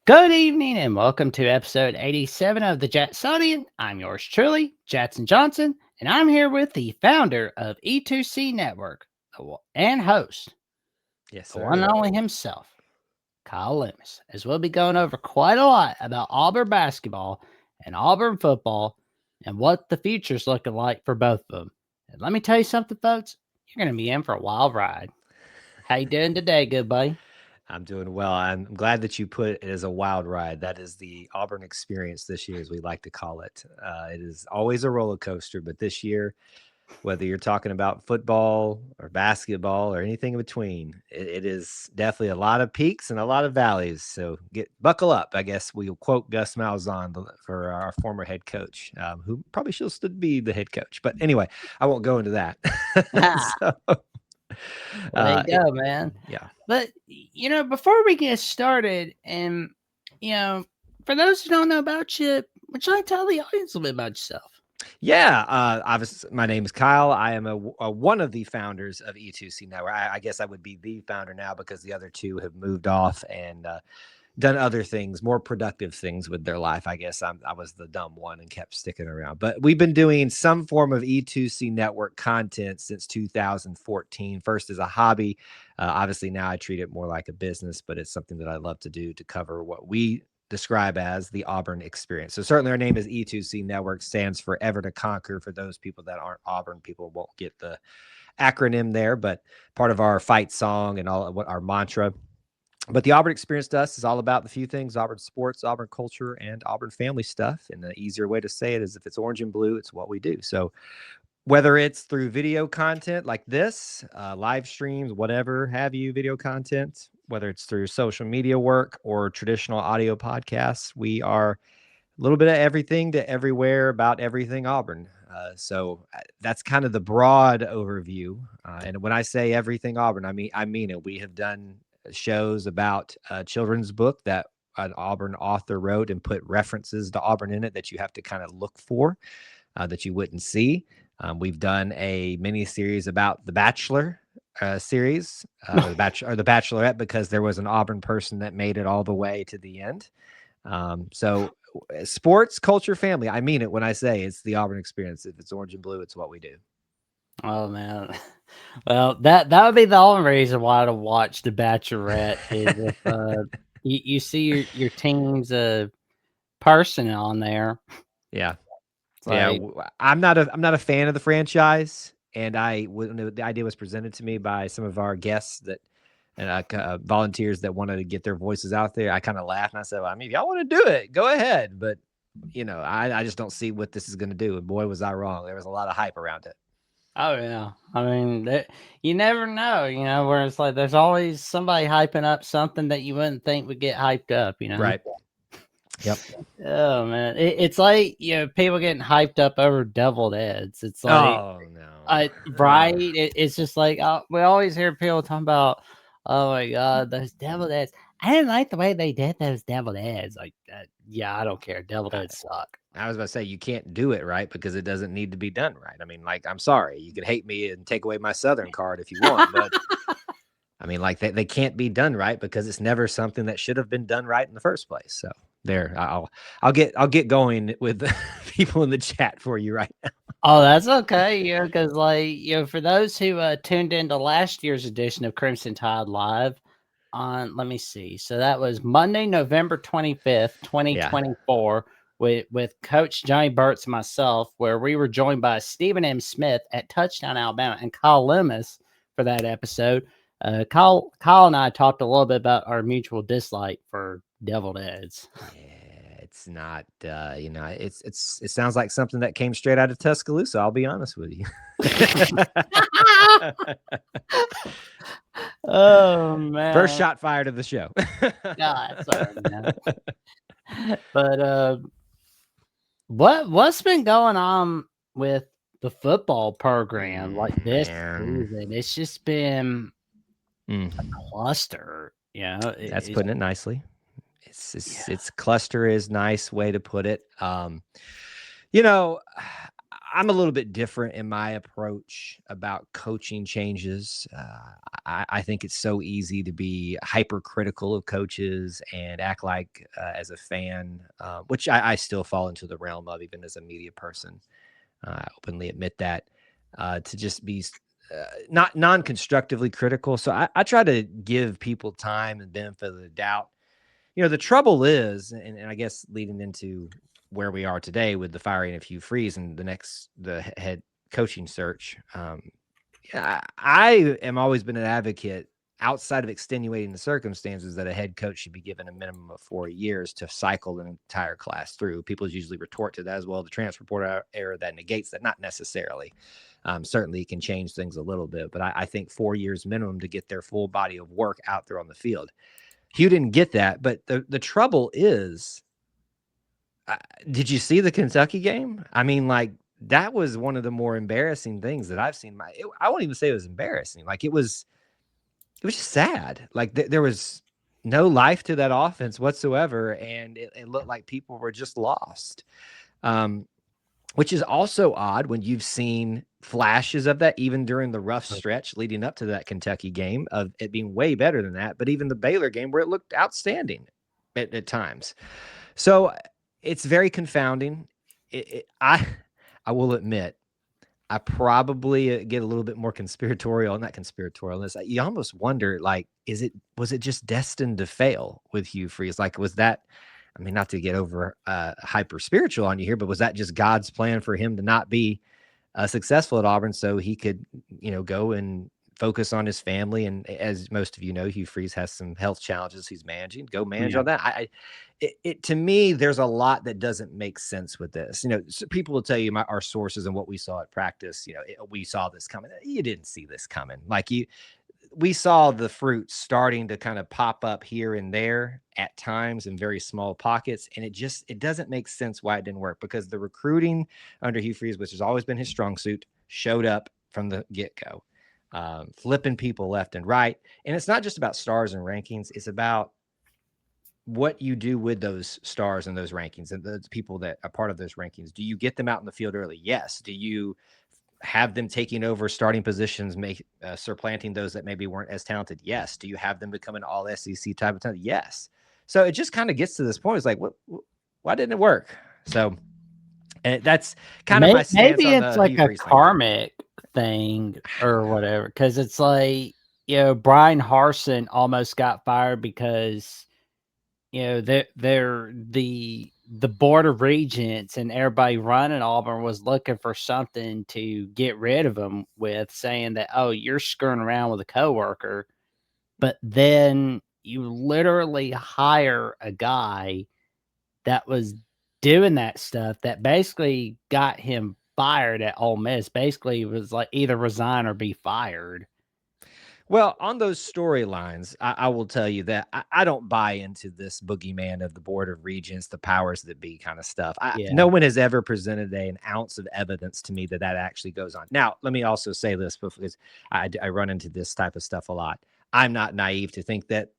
Good evening and welcome to episode 87 of the Jacksonian. I'm yours truly, Jackson Johnson, and I'm here with the founder of E2C Network and host, Yes, the one sir. and only himself, Kyle Loomis, as we'll be going over quite a lot about Auburn basketball and Auburn football and what the future's looking like for both of them. And let me tell you something, folks, you're going to be in for a wild ride. How you doing today, good buddy? I'm doing well. I'm glad that you put it as a wild ride. That is the Auburn experience this year, as we like to call it. It is always a roller coaster, but this year, whether you're talking about football or basketball or anything in between, it is definitely a lot of peaks and a lot of valleys. So buckle up. I guess we'll quote Gus Malzahn for our former head coach, who probably should still be the head coach. But anyway, I won't go into that. So, There you it, go, man. yeah. But before we get started, and you know, for those who don't know about you, would you like to tell the audience a little bit about yourself? Yeah, obviously, my name is Kyle. I am one of the founders of E2C Network. I guess I would be the founder now because the other two have moved off and done other things, more productive things with their life. I guess I was the dumb one and kept sticking around. But we've been doing some form of E2C Network content since 2014. First as a hobby. Obviously, now I treat it more like a business, but it's something that I love to do to cover what we describe as the Auburn experience. So certainly our name is E2C Network, stands for Ever to Conquer. For those people that aren't Auburn people, won't get the acronym there, but part of our fight song and all what our mantra. But the Auburn experience to us is all about the few things: Auburn sports, Auburn culture, and Auburn family stuff. And the easier way to say it is if it's orange and blue, it's what we do. So whether it's through video content like this, live streams, whatever have you, video content, whether it's through social media work or traditional audio podcasts, we are a little bit of everything to everywhere about everything Auburn. So that's kind of the broad overview. And when I say everything Auburn, I mean it. We have done shows about a children's book that an Auburn author wrote and put references to Auburn in it that you have to kind of look for, that you wouldn't see. We've done a mini series about The Bachelor series, or the Bachelorette, because there was an Auburn person that made it all the way to the end. So sports, culture, family. I mean it when I say it's the Auburn experience. If it's orange and blue, it's what we do. Oh man, well that would be the only reason why to watch The Bachelorette is if you see your team's person on there. Yeah. It's Yeah. like, I'm not a fan of the franchise. And when the idea was presented to me by some of our guests and volunteers that wanted to get their voices out there, I kind of laughed and I said, well, I mean, if y'all want to do it, go ahead. But, I just don't see what this is going to do. And boy, was I wrong. There was a lot of hype around it. oh yeah, I mean, you never know, where it's like there's always somebody hyping up something that you wouldn't think would get hyped up, Right. Yep. Oh man, it's like people getting hyped up over deviled eggs. It's like, Oh, no. right? It's just like we always hear people talking about, oh my god, those deviled eggs. I didn't like the way they did those deviled eggs. Like, yeah, I don't care. Deviled I, eggs suck. I was about to say, you can't do it right because it doesn't need to be done right. I mean, like, I'm sorry. You could hate me and take away my Southern card if you want, but I mean, like, they can't be done right because it's never something that should have been done right in the first place. So there, I'll get going with the people in the chat for you right now. Oh, that's okay. Because for those who tuned into last year's edition of Crimson Tide Live on, let me see. So that was Monday, November 25th, Yeah. 2024, with Coach Johnny Burt's and myself, where we were joined by Stephen M. Smith at Touchdown Alabama and Kyle Loomis for that episode. Kyle and I talked a little bit about our mutual dislike for deviled eggs. Yeah, it's not, it sounds like something that came straight out of Tuscaloosa. I'll be honest with you. Oh man! First shot fired of the show. God, sorry, man. But what's been going on with the football program like this season? It's just been a cluster. That's putting it nicely. It's cluster is nice way to put it. I'm a little bit different in my approach about coaching changes. I think it's so easy to be hypercritical of coaches and act like, as a fan, which I still fall into the realm of, even as a media person. I openly admit that, to just be not non-constructively critical. So I try to give people time and benefit of the doubt. The trouble is, and I guess leading into where we are today with the firing of Hugh Freeze and the head coaching search. Yeah, I am always been an advocate outside of extenuating the circumstances that a head coach should be given a minimum of 4 years to cycle an entire class through. People usually retort to that as well. The transfer portal era that negates that, not necessarily. Certainly it can change things a little bit, but I think 4 years minimum to get their full body of work out there on the field. Hugh didn't get that, but the trouble is, did you see the Kentucky game? I mean, like, that was one of the more embarrassing things that I've seen. I won't even say it was embarrassing. Like, it was just sad. Like, there was no life to that offense whatsoever, and it looked like people were just lost. Which is also odd when you've seen flashes of that even during the rough stretch leading up to that Kentucky game, of it being way better than that. But even the Baylor game, where it looked outstanding at times. So it's very confounding. I will admit, I probably get a little bit more conspiratorial, not conspiratorialness. You almost wonder, like, was it just destined to fail with Hugh Freeze? Like, was that, I mean, not to get over hyper spiritual on you here, but was that just God's plan for him to not be successful at Auburn so he could, go and focus on his family? And as most of you know, Hugh Freeze has some health challenges he's managing. Go manage on that. To me, there's a lot that doesn't make sense with this. People will tell you our sources and what we saw at practice. We saw this coming. You didn't see this coming. We saw the fruit starting to kind of pop up here and there at times in very small pockets. And it doesn't make sense why it didn't work, because the recruiting under Hugh Freeze, which has always been his strong suit, showed up from the get-go, flipping people left and right. And it's not just about stars and rankings. It's about what you do with those stars and those rankings and the people that are part of those rankings. Do you get them out in the field early? Yes. Do you have them taking over starting positions, supplanting those that maybe weren't as talented? Yes. Do you have them become an all SEC type of talent? Yes. So it just kind of gets to this point. It's like, why didn't it work? So, and that's kind of my stance maybe on it's the like Hugh a Freeze thing. karmic thing or whatever, because it's like, Brian Harsin almost got fired because they're the board of regents and everybody running Auburn was looking for something to get rid of him with, saying that, oh, you're screwing around with a coworker. But then you literally hire a guy that was doing that stuff that basically got him fired at Ole Miss. Basically, it was like either resign or be fired. Well, on those storylines, I will tell you that I don't buy into this boogeyman of the Board of Regents, the powers that be kind of stuff. Yeah. No one has ever presented an ounce of evidence to me that actually goes on. Now, let me also say this, because I run into this type of stuff a lot. I'm not naive to think that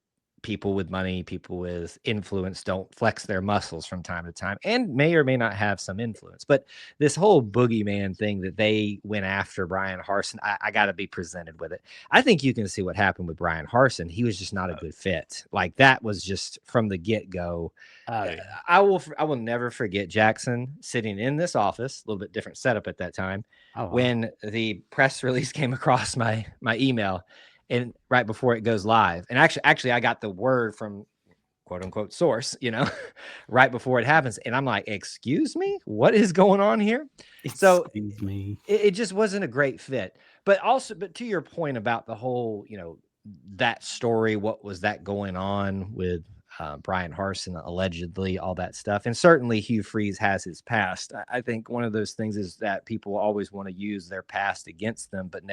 people with money, people with influence don't flex their muscles from time to time and may or may not have some influence. But this whole boogeyman thing that they went after Brian Harsin, I got to be presented with it. I think you can see what happened with Brian Harsin. He was just not a good fit. Like, that was just from the get-go. Oh, yeah. I will never forget Jackson sitting in this office, a little bit different setup at that time, when the press release came across my email, and right before it goes live. And actually I got the word from quote unquote source, right before it happens. And I'm like, excuse me, what is going on here? Excuse me. It just wasn't a great fit. But to your point about the whole, that story, what was that going on with Brian Harsin, allegedly, all that stuff. And certainly Hugh Freeze has his past. I think one of those things is that people always want to use their past against them, but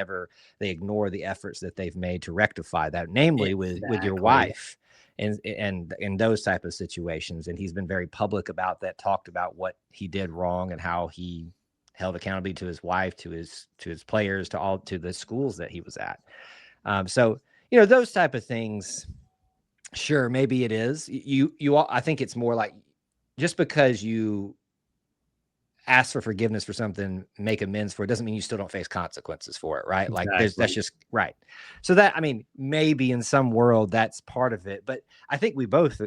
they ignore the efforts that they've made to rectify that, namely with your wife and those type of situations. And he's been very public about that, talked about what he did wrong and how he held accountability to his wife, to his players, to the schools that he was at. So, those type of things. Sure, maybe it is. I think it's more like, just because you ask for forgiveness for something, make amends for it, doesn't mean you still don't face consequences for it, right? Like that's Exactly. just right. So that, I mean, maybe in some world that's part of it, but I think we both,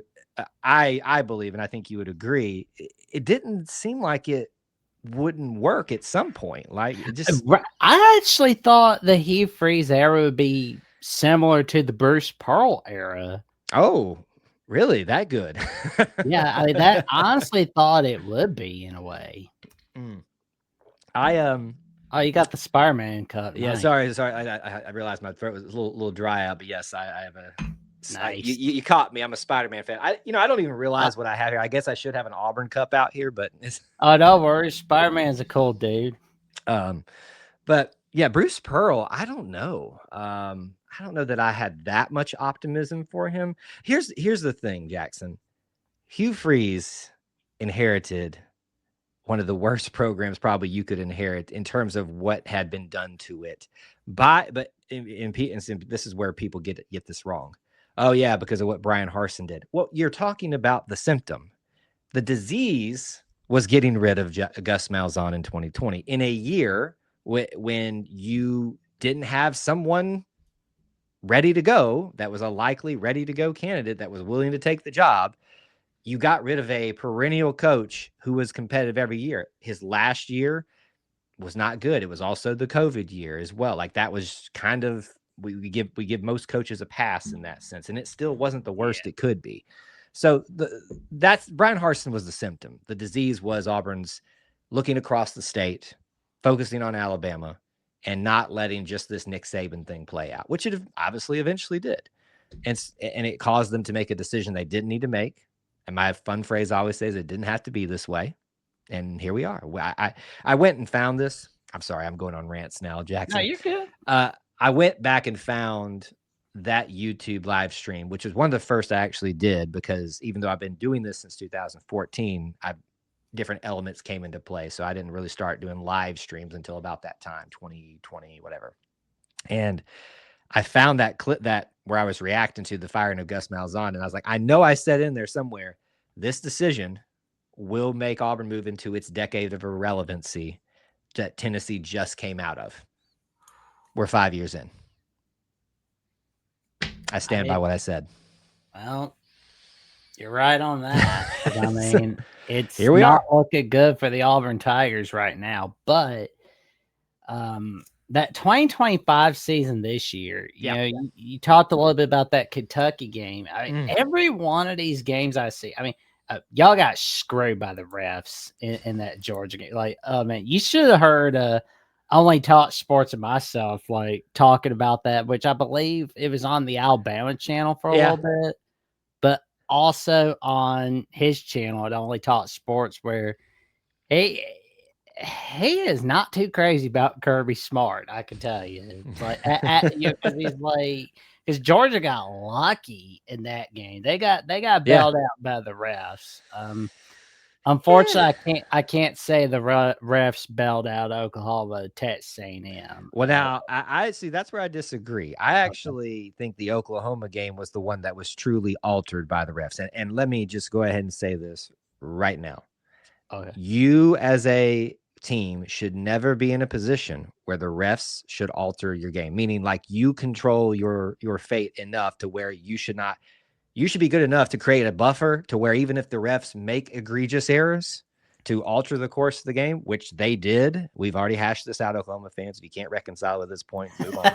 I believe, and I think you would agree, it didn't seem like it wouldn't work at some point. Like it just, I actually thought the Hugh Freeze era would be similar to the Bruce Pearl era. oh, really? That good? Yeah, I mean, that I honestly thought it would be in a way. Mm. I Oh, you got the Spider-Man cup, Yeah, nice, sorry. I realized my throat was a little dry out, but yes, I have a. nice. You caught me. I'm a Spider-Man fan. I don't even Uh, realize what I have here. I guess I should have an Auburn cup out here, but it's oh, don't worry, Spider-Man's a cool dude. um, but yeah, Bruce Pearl. I don't know. I don't know that I had that much optimism for him. Here's the thing, Jackson. Hugh Freeze inherited one of the worst programs probably you could inherit in terms of what had been done to it. But this is where people get this wrong. Oh yeah, because of what Brian Harsin did. Well, you're talking about the symptom. The disease was getting rid of Gus Malzahn in 2020 in a year when you didn't have someone ready to go that was a likely ready to go candidate that was willing to take the job. You got rid of a perennial coach who was competitive every year. His last year was not good. It was also the COVID year as well. Like that was kind of we give most coaches a pass in that sense, and it still wasn't the worst Yeah, it could be. So that's Brian Harsin was the symptom. The disease was Auburn's looking across the state, focusing on Alabama, and not letting just this Nick Saban thing play out, which it obviously eventually did, and it caused them to make a decision they didn't need to make. And my fun phrase I always say is it didn't have to be this way. And here we are. I went and found this. I'm sorry, I'm going on rants now, no, Jackson. you're good. I went back and found that YouTube live stream, which was one of the first I actually did, because even though I've been doing this since 2014, different elements came into play. So I didn't really start doing live streams until about that time, 2020, whatever. And I found that clip that where I was reacting to the firing of Gus Malzahn, and I was like, I know I said in there somewhere, this decision will make Auburn move into its decade of irrelevancy that Tennessee just came out of. We're 5 years in. I stand by what I said. Well, you're right on that. I mean, it's Here we not are. looking good for the Auburn Tigers right now, but that 2025 season this year, you talked a little bit about that Kentucky game. I mean, every one of these games I see, I mean, y'all got screwed by the refs in that Georgia game. Like, oh man, you should have heard Only Talk Sports and myself like talking about that, which I believe it was on the Alabama channel for a little bit, but also on his channel at Only Talk Sports, where he is not too crazy about Kirby Smart, I can tell you. Like, because he's like, because Georgia got lucky in that game. They got bailed out by the refs. Unfortunately, I can't say the refs bailed out Oklahoma, Texas A&M. Well, now I see that's where I disagree. I actually think the Oklahoma game was the one that was truly altered by the refs. And let me just go ahead and say this right now. Okay. You as a team should never be in a position where the refs should alter your game, meaning like you control your fate enough to where you should be good enough to create a buffer to where even if the refs make egregious errors to alter the course of the game, which they did. We've already hashed this out, Oklahoma fans. If you can't reconcile at this point, move on.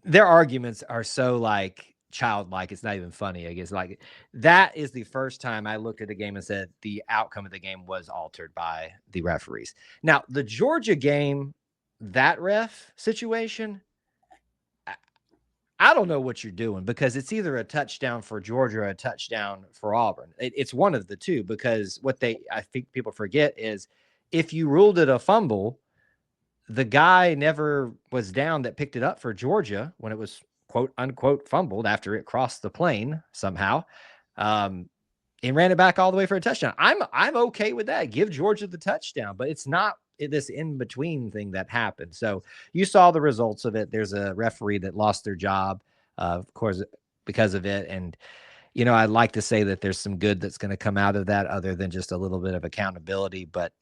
Their arguments are so like childlike, it's not even funny. I guess like that is the first time I looked at the game and said the outcome of the game was altered by the referees. Now, the Georgia game, that ref situation, I don't know what you're doing, because it's either a touchdown for Georgia or a touchdown for Auburn. It's one of the two, because I think people forget is if you ruled it a fumble, the guy never was down that picked it up for Georgia when it was quote unquote fumbled after it crossed the plane somehow, and ran it back all the way for a touchdown. I'm okay with that. Give Georgia the touchdown, but it's not this in between thing that happened. So you saw the results of it. There's a referee that lost their job, of course, because of it. And I'd like to say that there's some good that's going to come out of that other than just a little bit of accountability, but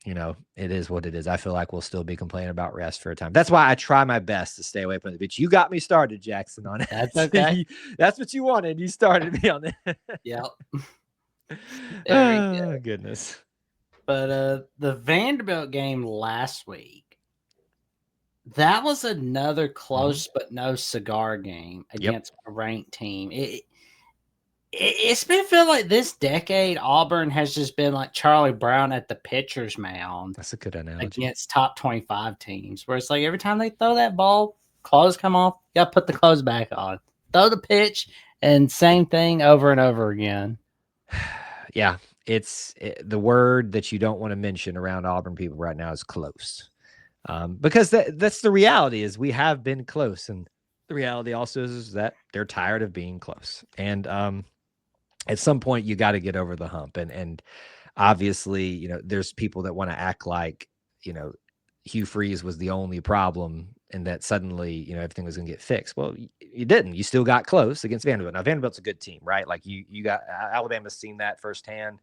it is what it is. I feel like we'll still be complaining about rest for a time. That's why I try my best to stay away from it. But you got me started, Jackson, on it. That's okay. That's what you wanted. You started me on it. Yep. There we go. Oh, goodness. But the Vanderbilt game last week, that was another close but no cigar game against a ranked team. It's been feeling like this decade Auburn has just been like Charlie Brown at the pitcher's mound. That's a good analogy. Against top 25 teams, where it's like every time they throw that ball, clothes come off, you got to put the clothes back on. Throw the pitch, and same thing over and over again. Yeah, the word that you don't want to mention around Auburn people right now is close. Because that's the reality is we have been close. And the reality also is that they're tired of being close. And at some point you got to get over the hump. And obviously, there's people that want to act like, Hugh Freeze was the only problem and that suddenly, everything was going to get fixed. Well, you didn't. You still got close against Vanderbilt. Now, Vanderbilt's a good team, right? Like you got Alabama's seen that firsthand.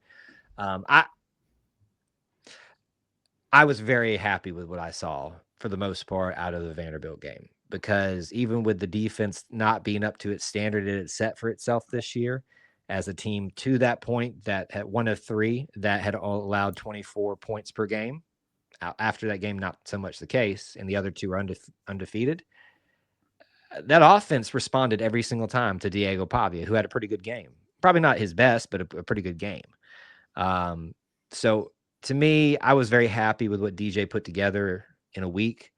I was very happy with what I saw for the most part out of the Vanderbilt game, because even with the defense not being up to its standard that it set for itself this year, as a team to that point that had one of three that had allowed 24 points per game. After that game, not so much the case, and the other two are undefeated. That offense responded every single time to Diego Pavia, who had a pretty good game. Probably not his best, but a pretty good game. So to me, I was very happy with what DJ put together in a week,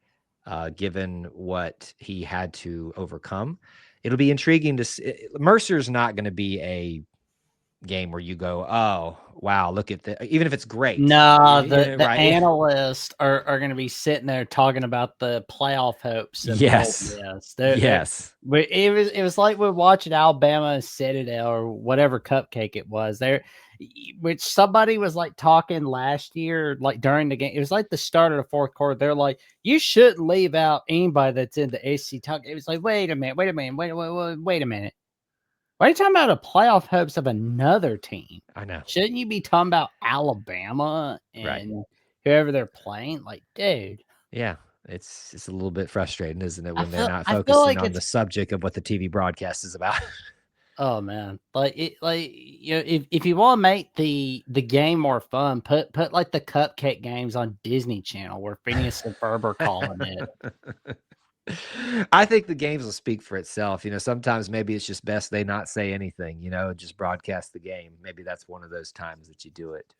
given what he had to overcome. It'll be intriguing to see. Mercer's not going to be a game where you go, oh, wow, look at that. Even if it's great. No, the right? Analysts are going to be sitting there talking about the playoff hopes. Yes. Yes. It was like we're watching Alabama Citadel or whatever cupcake it was there, which somebody was like talking last year, like during the game. It was like the start of the fourth quarter. They're like, you shouldn't leave out anybody that's in the SEC talk. It was like, wait a minute. Wait a minute. Why are you talking about the playoff hopes of another team? I know. Shouldn't you be talking about Alabama and whoever they're playing? Like, dude. Yeah, it's a little bit frustrating, isn't it, when they're not focusing on the subject of what the TV broadcast is about? Oh man, if you want to make the game more fun, put like the cupcake games on Disney Channel where Phineas and Ferb are calling it. I think the games will speak for itself. Sometimes maybe it's just best they not say anything, just broadcast the game. Maybe that's one of those times that you do it.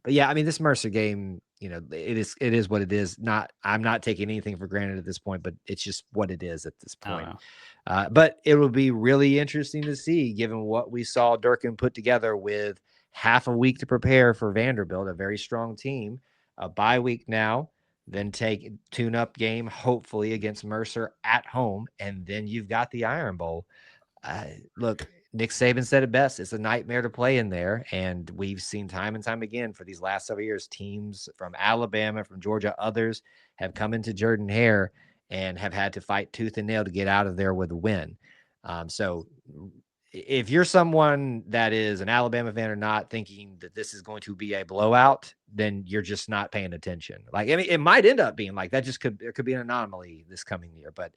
But yeah, I mean, this Mercer game, it is what it is. I'm not taking anything for granted at this point, but it's just what it is at this point. But it will be really interesting to see, given what we saw Durkin put together with half a week to prepare for Vanderbilt, a very strong team, a bye week now. Then take tune-up game, hopefully, against Mercer at home, and then you've got the Iron Bowl. Look, Nick Saban said it best. It's a nightmare to play in there, and we've seen time and time again for these last several years, teams from Alabama, from Georgia, others have come into Jordan-Hare and have had to fight tooth and nail to get out of there with a win. So if you're someone that is an Alabama fan or not thinking that this is going to be a blowout, then you're just not paying attention. Like, I mean, it might end up being like that. There could be an anomaly this coming year, but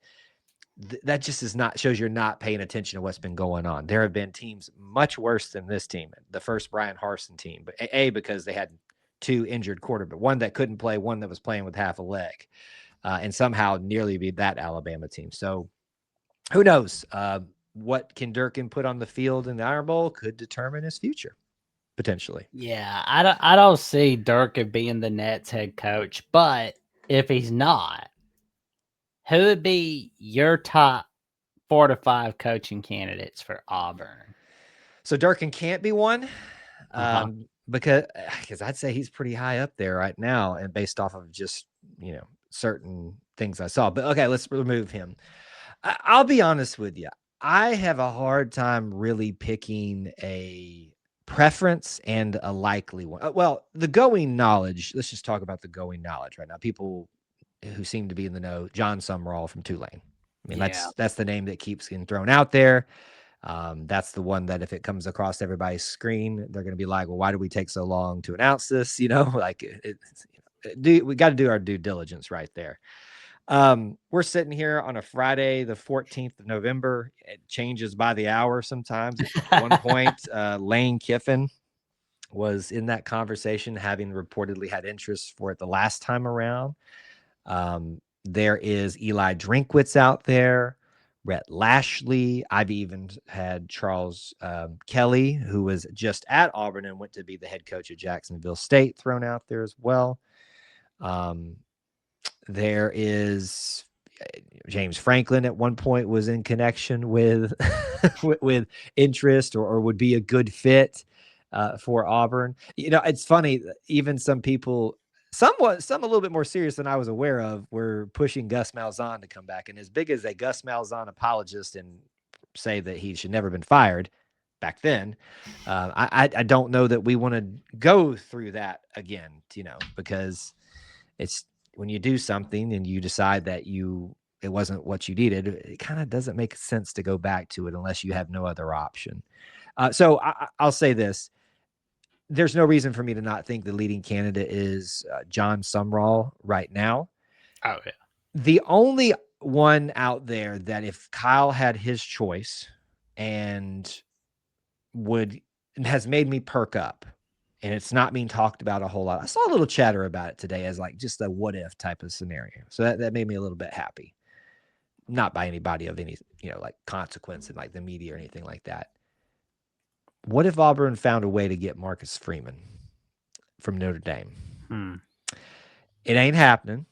that just shows you're not paying attention to what's been going on. There have been teams much worse than this team, the first Brian Harsin team, but because they had two injured quarterbacks, one that couldn't play, one that was playing with half a leg, and somehow nearly be that Alabama team. So who knows? What can Durkin put on the field in the Iron Bowl could determine his future, potentially. Yeah, I don't see Durkin being the Nets head coach, but if he's not, who would be your top 4 to 5 coaching candidates for Auburn? So Durkin can't be one, because I'd say he's pretty high up there right now, and based off of just certain things I saw. But okay, let's remove him. I'll be honest with you. I have a hard time really picking a preference and a likely one. Well, the going knowledge, let's just talk about the going knowledge right now. People who seem to be in the know, John Sumrall from Tulane. I mean, that's the name that keeps getting thrown out there. That's the one that if it comes across everybody's screen, they're going to be like, well, why did we take so long to announce this? Like we got to do our due diligence right there. We're sitting here on a Friday, the 14th of November. It changes by the hour sometimes. At one point, Lane Kiffin was in that conversation, having reportedly had interest for it the last time around. There is Eli Drinkwitz out there, Rhett Lashley. I've even had Charles Kelly, who was just at Auburn and went to be the head coach of Jacksonville State, thrown out there as well. There is James Franklin at one point was in connection with with interest or would be a good fit for Auburn. It's funny, even some people, some a little bit more serious than I was aware of, were pushing Gus Malzahn to come back. And as big as a Gus Malzahn apologist and say that he should never been fired back then, I don't know that we want to go through that again, because it's when you do something and you decide that it wasn't what you needed, it kind of doesn't make sense to go back to it unless you have no other option. So I'll say this. There's no reason for me to not think the leading candidate is John Sumrall right now. Oh, yeah. The only one out there that if Kyle had his choice and has made me perk up, and it's not being talked about a whole lot. I saw a little chatter about it today as like just a what if type of scenario. So that made me a little bit happy. Not by anybody of any, like consequence in like the media or anything like that. What if Auburn found a way to get Marcus Freeman from Notre Dame? It ain't happening.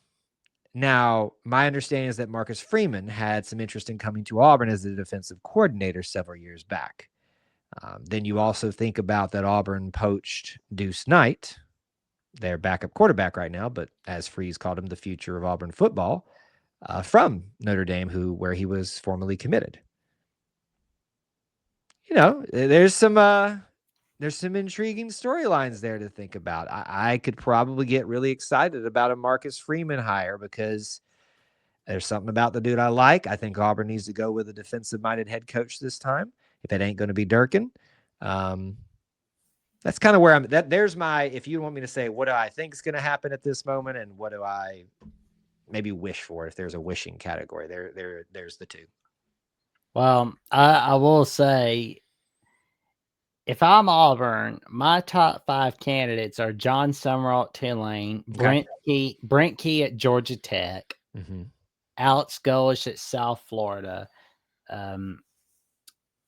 Now, my understanding is that Marcus Freeman had some interest in coming to Auburn as the defensive coordinator several years back. Then you also think about that Auburn poached Deuce Knight, their backup quarterback right now, but as Freeze called him, the future of Auburn football, from Notre Dame, where he was formerly committed. There's some intriguing storylines there to think about. I could probably get really excited about a Marcus Freeman hire because there's something about the dude I like. I think Auburn needs to go with a defensive-minded head coach this time. If it ain't going to be Durkin, that's kind of where I'm. There's my. If you want me to say what do I think is going to happen at this moment, and what do I maybe wish for, if there's a wishing category, there's the two. Well, I will say, if I'm Auburn, my top 5 candidates are John Sumrall at Tulane, Brent Key at Georgia Tech, Alex Golesh at South Florida.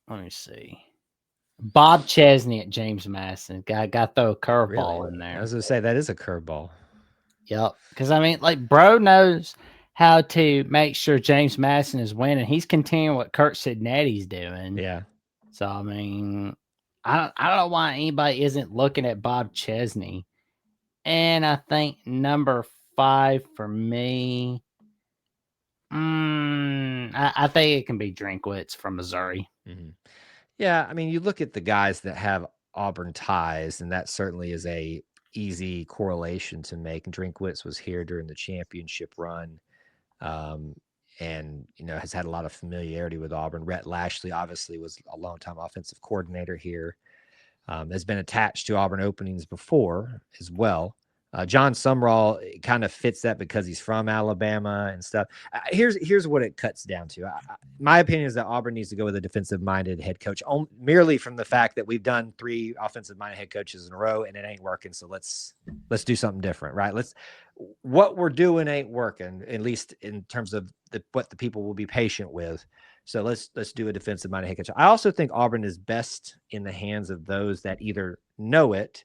Let me see. Bob Chesney at James Madison. Got to throw a curveball in there. I was going to say that is a curveball. Yep. Because, bro knows how to make sure James Madison is winning. He's continuing what Kurt Sidnetti's doing. Yeah. So, I don't know why anybody isn't looking at Bob Chesney. And I think number 5 for me, I think it can be Drinkwitz from Missouri. Yeah, you look at the guys that have Auburn ties, and that certainly is a easy correlation to make. Drinkwitz was here during the championship run, and has had a lot of familiarity with Auburn. Rhett Lashley obviously was a longtime offensive coordinator here. Has been attached to Auburn openings before as well. John Sumrall kind of fits that because he's from Alabama and stuff. Here's what it cuts down to. My opinion is that Auburn needs to go with a defensive-minded head coach, merely from the fact that we've done 3 offensive-minded head coaches in a row and it ain't working. So let's do something different, right? What we're doing ain't working, at least in terms of what the people will be patient with. So let's do a defensive-minded head coach. I also think Auburn is best in the hands of those that either know it,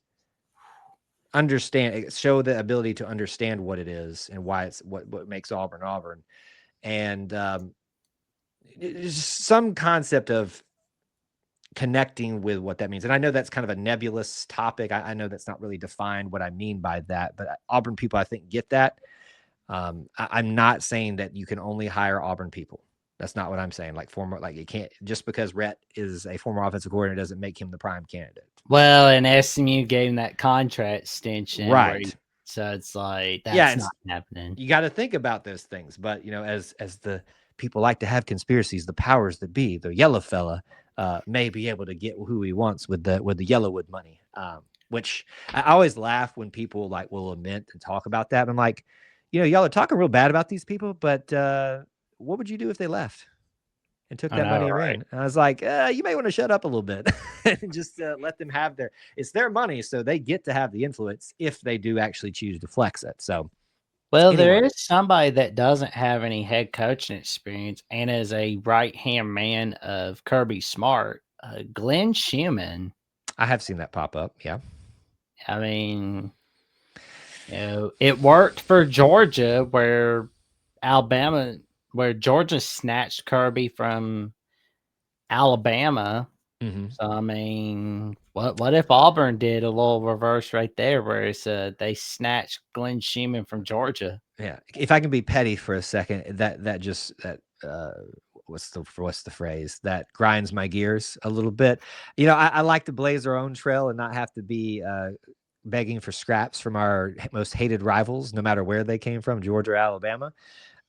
show the ability to understand what it is and why it's what makes Auburn, and some concept of connecting with what that means. And I know that's kind of a nebulous topic. I know that's not really defined what I mean by that, but Auburn people, I think, get that. I'm not saying that you can only hire Auburn people. That's not what I'm saying. You can't, just because Rhett is a former offensive coordinator doesn't make him the prime candidate. Well, and SMU gave him that contract extension. Right. So it's like, that's not happening. You got to think about those things. But, as the people like to have conspiracies, the powers that be, the yellow fella, may be able to get who he wants with the Yellowwood money. Which I always laugh when people like will lament and talk about that. I'm like, y'all are talking real bad about these people, but what would you do if they left and took I that know, money and right? ran? And I was like, you may want to shut up a little bit and just let them have it's their money, so they get to have the influence if they do actually choose to flex it. So Well, anyway, there is somebody that doesn't have any head coaching experience and is a right hand man of Kirby Smart, Glenn Schumann. I have seen that pop up. Yeah. I mean, it worked for Georgia where Georgia snatched Kirby from Alabama. Mm-hmm. So I mean, what if Auburn did a little reverse right there, where it's they snatched Glenn Schumann from Georgia? Yeah. If I can be petty for a second, what's the phrase that grinds my gears a little bit. I like to blaze our own trail and not have to be begging for scraps from our most hated rivals, no matter where they came from, Georgia or Alabama.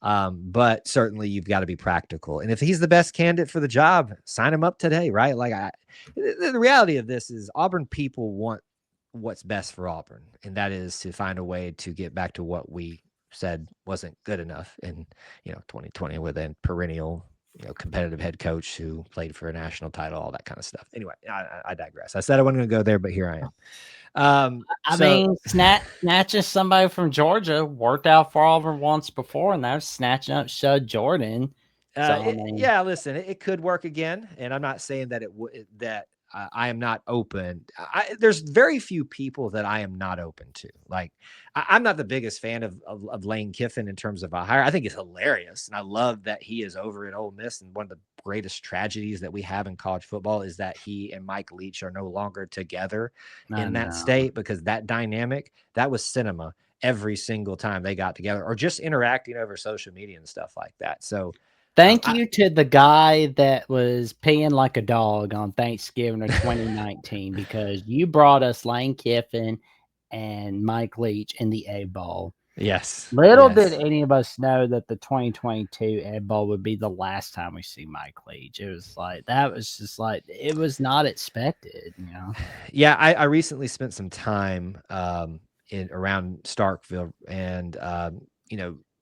But certainly you've got to be practical. And if he's the best candidate for the job, sign him up today, right? Like the reality of this is Auburn people want what's best for Auburn, and that is to find a way to get back to what we said wasn't good enough in 2020 with a perennial competitive head coach who played for a national title, all that kind of stuff. Anyway, I digress. I said I wasn't going to go there, but here I am. I mean, snatching somebody from Georgia worked out for Auburn once before, and that was snatching up Shud Jordan. Yeah, listen, it could work again, and I'm not saying that I am not open. There's very few people that I am not open to. Like, I'm not the biggest fan of Lane Kiffin in terms of a hire. I think it's hilarious, and I love that he is over at Ole Miss. And one of the greatest tragedies that we have in college football is that he and Mike Leach are no longer together in that state, because that dynamic, that was cinema every single time they got together or just interacting over social media and stuff like that. So thank you to the guy that was peeing like a dog on Thanksgiving of 2019 because you brought us Lane Kiffin and Mike Leach in the Egg Bowl. Yes. Little did any of us know that the 2022 Egg Bowl would be the last time we see Mike Leach. It was like, that was just like, it was not expected, Yeah, I recently spent some time around Starkville, and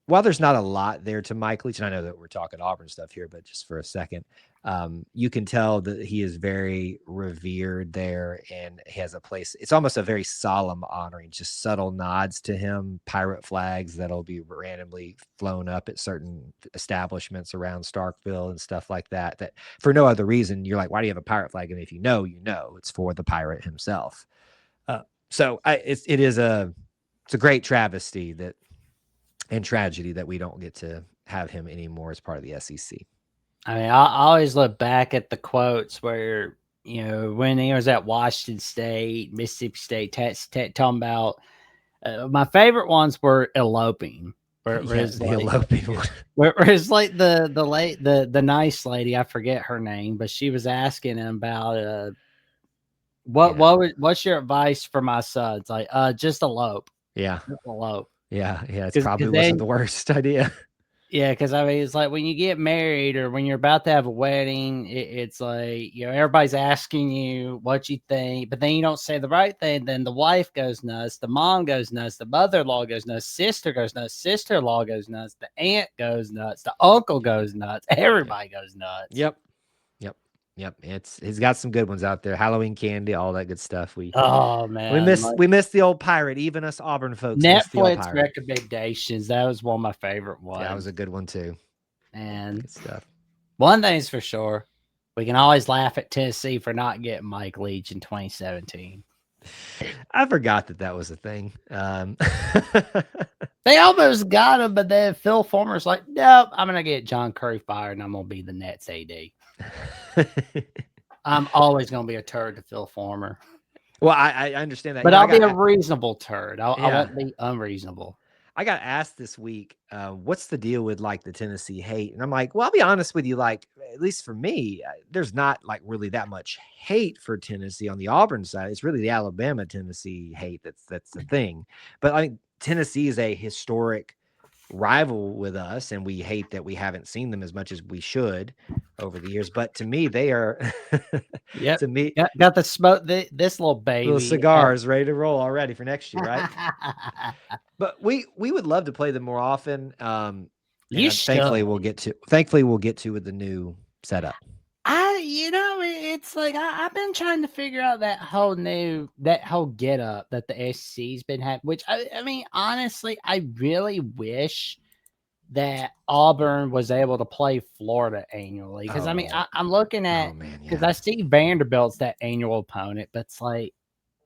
while there's not a lot there to Mike Leach, and I know that we're talking Auburn stuff here, but just for a second, you can tell that he is very revered there, and he has a place. It's almost a very solemn honoring, just subtle nods to him, pirate flags that'll be randomly flown up at certain establishments around Starkville and stuff like that. That for no other reason, you're like, why do you have a pirate flag? And if you know, it's for the pirate himself. So it's a great travesty and tragedy that we don't get to have him anymore as part of the SEC. I mean, I always look back at the quotes where, when he was at Washington State, Mississippi State, talking about my favorite ones were eloping. Eloping one. Where it's like the nice lady, I forget her name, but she was asking him about what's your advice for my son? It's like just elope. Yeah. Just elope. Yeah. It's probably wasn't the worst idea. Yeah, because I mean, it's like when you get married or when you're about to have a wedding, it's like, everybody's asking you what you think, but then you don't say the right thing. Then the wife goes nuts, the mom goes nuts, the mother-in-law goes nuts, sister goes nuts, sister-in-law goes nuts, the aunt goes nuts, the uncle goes nuts, everybody goes nuts. Yep. He's got some good ones out there. Halloween candy, all that good stuff. Oh man, we miss the old pirate. Even us Auburn folks. Netflix recommendations. That was one of my favorite ones. Yeah, that was a good one too. And good stuff. One thing's for sure, we can always laugh at Tennessee for not getting Mike Leach in 2017. I forgot that was a thing. They almost got him, but then Phil Fulmer's like, nope, I'm going to get John Curry fired and I'm going to be the Nets AD. I'm always going to be a turd to Phil Fulmer. Well, I understand that. But I'll be a reasonable turd. I won't be unreasonable. I got asked this week, what's the deal with like the Tennessee hate? And I'm like, well, I'll be honest with you. Like, at least for me, there's not like really that much hate for Tennessee on the Auburn side. It's really the Alabama Tennessee hate that's the thing. But I think Tennessee is a historic rival with us, and we hate that we haven't seen them as much as we should over the years. But to me, they are Yep. to me Got the smoke. This little little baby. cigars ready to roll already for next year, right? But we would love to play them more often. You Thankfully should. we'll get to with the new setup. It's like I've been trying to figure out that whole get up that the SC's been having. Which I mean, honestly, I really wish that Auburn was able to play Florida annually. Because I mean, I'm looking at because I see Vanderbilt's that annual opponent, but it's like,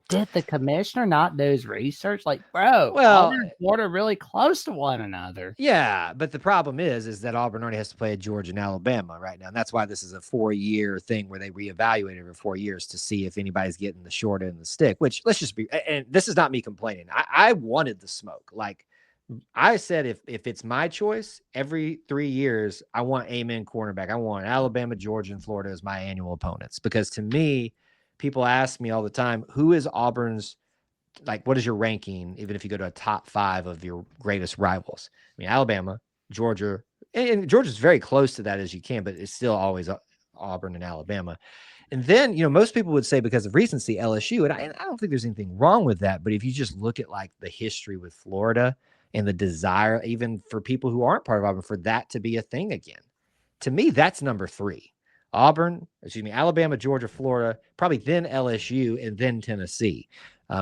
did the commissioner not do his research? Like, bro, Well, Auburn and Florida are really close to one another. yeah, but the problem is that Auburn already has to play Georgia and Alabama right now. And that's why this is a 4-year thing where they reevaluate every 4 years to see if anybody's getting the short end of the stick, which let's just be, and this is not me complaining. I wanted the smoke. Like I said, if it's my choice, every 3 years, I want amen cornerback. I want Alabama, Georgia, and Florida as my annual opponents. Because to me, people ask me all the time, who is Auburn's, like, what is your ranking, even if you go to a top 5 of your greatest rivals? I mean, Alabama, Georgia, and Georgia's very close to that as you can, but it's still always Auburn and Alabama. And then, most people would say because of recency, LSU, and I don't think there's anything wrong with that. But if you just look at like the history with Florida and the desire, even for people who aren't part of Auburn, for that to be a thing again, to me, that's number 3. Alabama, Georgia, Florida, probably then LSU, and then Tennessee.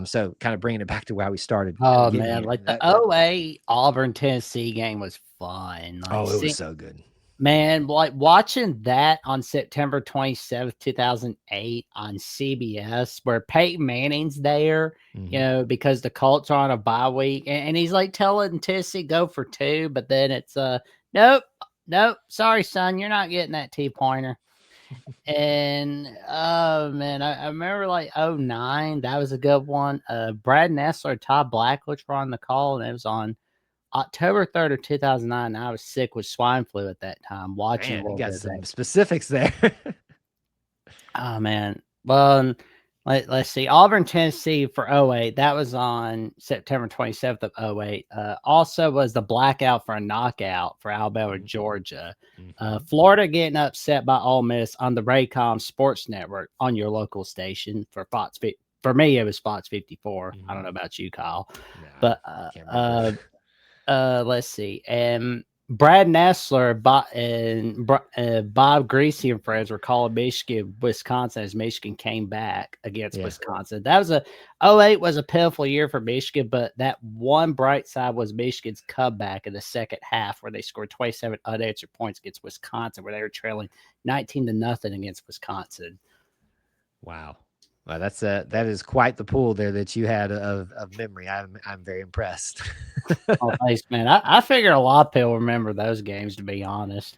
So kind of bringing it back to how we started. Oh man, like the 08 Auburn Tennessee game was fun. Like, it was so good. Man, like watching that on September 27th, 2008 on CBS, where Peyton Manning's there, because the Colts are on a bye week, and he's like telling Tennessee go for 2, but then it's nope, sorry son, you're not getting that T-pointer. And oh man, I remember like 09, that was a good one. Brad Nessler, Todd Blackledge were on the call, and it was on October 3rd of 2009. I was sick with swine flu at that time. Watching, you got some specifics there. Oh man, well, let's see. Auburn, Tennessee for 08. That was on September 27th of 08. Also was the blackout for a knockout for Alabama, Georgia. Florida getting upset by Ole Miss on the Raycom Sports Network on your local station for Fox. For me, it was Fox 54. I don't know about you, Kyle, but let's see. And Brad Nessler and Bob Greasy and friends were calling Michigan, Wisconsin as Michigan came back against Wisconsin. That was 08 was a pitiful year for Michigan, but that one bright side was Michigan's comeback in the second half where they scored 27 unanswered points against Wisconsin, where they were trailing 19-0 against Wisconsin. Wow. Well, that is quite the pool there that you had of memory. I'm very impressed. Oh, thanks, man. I figure a lot of people remember those games, to be honest.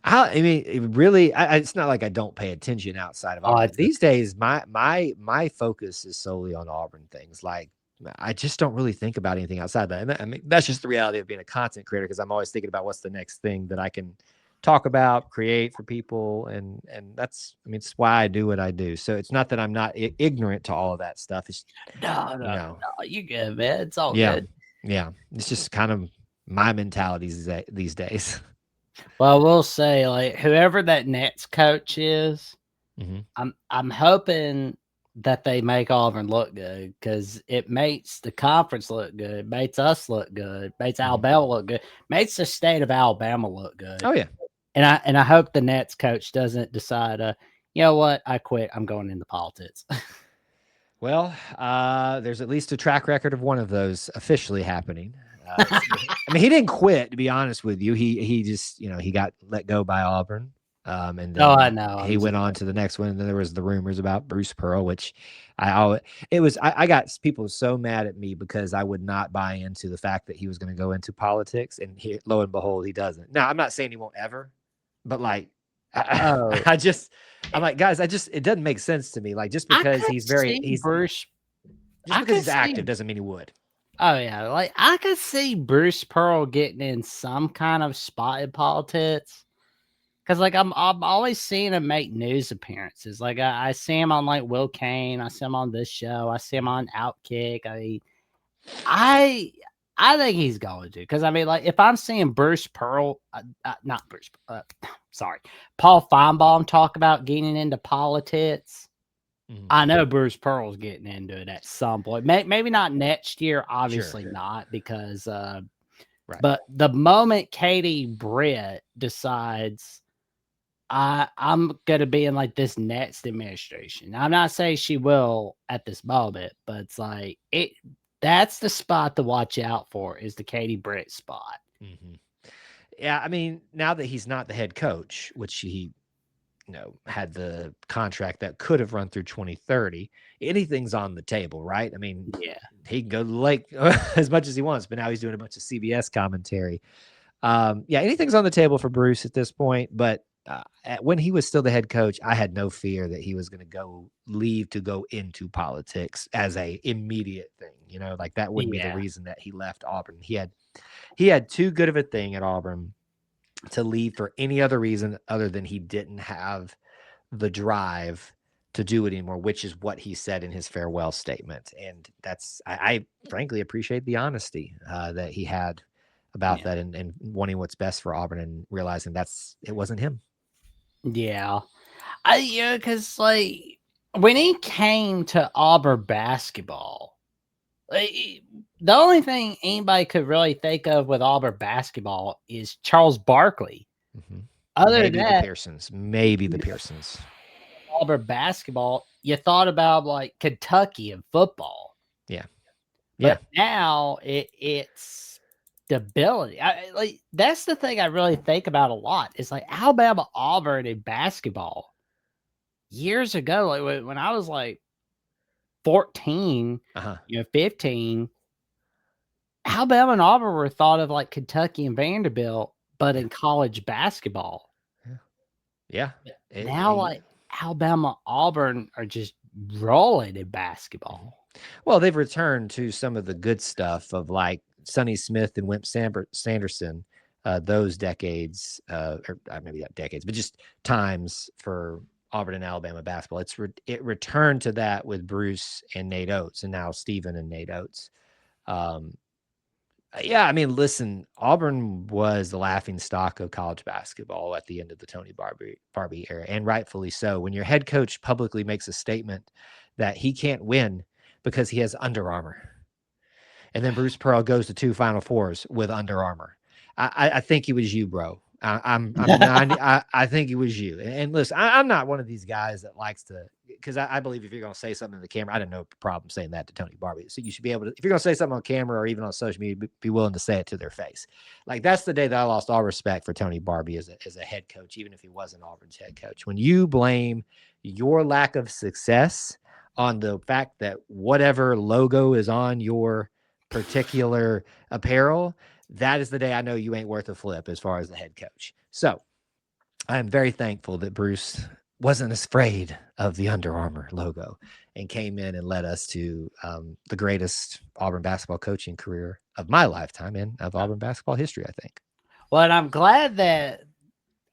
I mean, it really, it's not like I don't pay attention outside of Auburn. These days, my focus is solely on Auburn things. Like, I just don't really think about anything outside that. And I mean, that's just the reality of being a content creator, because I'm always thinking about what's the next thing that I can talk about, create for people. And that's, I mean, it's why I do what I do. So it's not that I'm not ignorant to all of that stuff. It's no, you good, man. It's all good. Yeah. It's just kind of my mentality these days. Well, we'll say, like, whoever that Nets coach is, I'm hoping that they make Auburn look good, because it makes the conference look good, makes us look good, makes Alabama look good, makes the state of Alabama look good. Oh yeah. And I hope the Nets coach doesn't decide, you know what, I quit. I'm going into politics. Well, there's at least a track record of one of those officially happening. I mean, he didn't quit, to be honest with you. He just, he got let go by Auburn. And then I know. He went on to the next one. And then there was the rumors about Bruce Pearl, which I got people so mad at me because I would not buy into the fact that he was going to go into politics, and lo and behold, he doesn't. Now, I'm not saying he won't ever, but like, I'm like, guys, it doesn't make sense to me. Like, just because he's active doesn't mean he would. Oh yeah, like I could see Bruce Pearl getting in some kind of spot in politics, because like I'm always seeing him make news appearances. Like I see him on like Will Kane, I see him on this show, I see him on Outkick. I I think he's going to, because I mean, like, if I'm seeing Bruce Pearl, not Bruce, sorry, Paul Feinbaum talk about getting into politics, Mhm. I know Bruce Pearl's getting into it at some point. Maybe not next year, Sure. obviously not, because, Right. but the moment Katie Britt decides I'm gonna be in like this next administration. I'm not saying she will at this moment, but it's like that's the spot to watch out for is the Katie Britt spot. Mhm. Yeah, I mean, now that he's not the head coach, which he, had the contract that could have run through 2030, anything's on the table, right? I mean, Yeah. he can go to the lake as much as he wants, but now he's doing a bunch of CBS commentary. Yeah, anything's on the table for Bruce at this point, but when he was still the head coach, I had no fear that he was going to leave to go into politics as a immediate thing. Like that wouldn't be the Yeah. reason that he left Auburn. He had too good of a thing at Auburn to leave for any other reason other than he didn't have the drive to do it anymore, which is what he said in his farewell statement. And I frankly appreciate the honesty that he had about Yeah. that, and wanting what's best for Auburn and realizing it wasn't him. Yeah. Yeah, because like when he came to Auburn basketball, like, the only thing anybody could really think of with Auburn basketball is Charles Barkley. Mhm. Other than Maybe the that, Pearsons. Maybe the Pearsons. Auburn basketball, you thought about like Kentucky and football, Yeah. Yeah. but now it's stability. Like that's the thing I really think about a lot. It's like Alabama, Auburn in basketball years ago, like when I was like 14, Uh-huh. 15, Alabama and Auburn were thought of like Kentucky and Vanderbilt, but Yeah. in college basketball. Yeah. Yeah. Now, like Alabama, Auburn are just rolling in basketball. Well, they've returned to some of the good stuff of like Sonny Smith and Wimp Sanderson, those decades, or maybe not decades, but just times for Auburn and Alabama basketball. It returned to that with Bruce and Nate Oates, and now Stephen and Nate Oates. Um, yeah, I mean, listen, Auburn was the laughing stock of college basketball at the end of the Tony Barbie era, and rightfully so. When your head coach publicly makes a statement that he can't win because he has Under Armour, and then Bruce Pearl goes to 2 Final Fours with Under Armour. I think it was you, bro. I'm 90. I think it was you. And listen, I'm not one of these guys that likes to, because I believe if you're going to say something to the camera, I didn't no problem saying that to Tony Barbie. So you should be able to, if you're going to say something on camera or even on social media, be willing to say it to their face. Like that's the day that I lost all respect for Tony Barbie as a head coach, even if he wasn't Auburn's head coach. When you blame your lack of success on the fact that whatever logo is on your particular apparel, that is the day I know you ain't worth a flip as far as the head coach. So I am very thankful that Bruce wasn't afraid of the Under Armour logo and came in and led us to the greatest Auburn basketball coaching career of my lifetime and of Auburn basketball history, I think. Well, and I'm glad that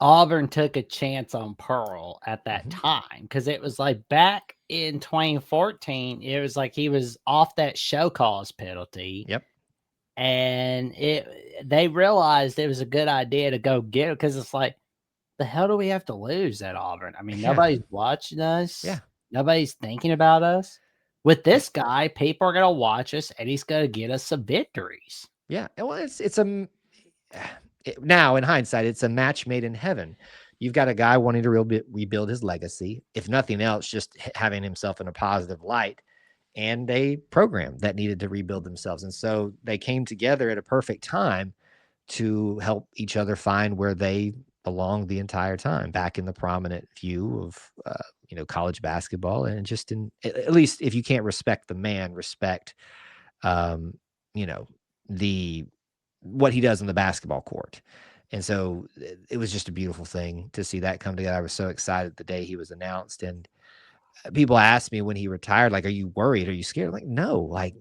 Auburn took a chance on Pearl at that time, because it was like back in 2014, it was like he was off that show cause penalty. Yep. And they realized it was a good idea to go get it, because it's like, the hell do we have to lose at Auburn? I mean, Yeah. nobody's watching us. Yeah. Nobody's thinking about us. With this guy, people are going to watch us, and he's going to get us some victories. Yeah. Well, now in hindsight, it's a match made in heaven. You've got a guy wanting to rebuild his legacy, if nothing else, just having himself in a positive light, and a program that needed to rebuild themselves. And so they came together at a perfect time to help each other find where they belonged the entire time, back in the prominent view of, college basketball, and just at least if you can't respect the man, respect, you know, the what he does in the basketball court. And so it was just a beautiful thing to see that come together. I was so excited the day he was announced. And people asked me when he retired, like, are you worried? Are you scared? I'm like, no, like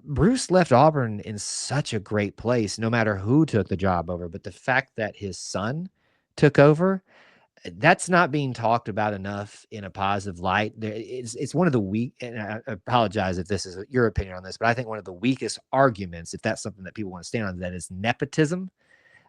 Bruce left Auburn in such a great place, no matter who took the job over. But the fact that his son took over, That's not being talked about enough in a positive light. It's one of the weak, and I apologize if this is your opinion on this, but I think one of the weakest arguments, if that's something that people want to stand on, that is nepotism.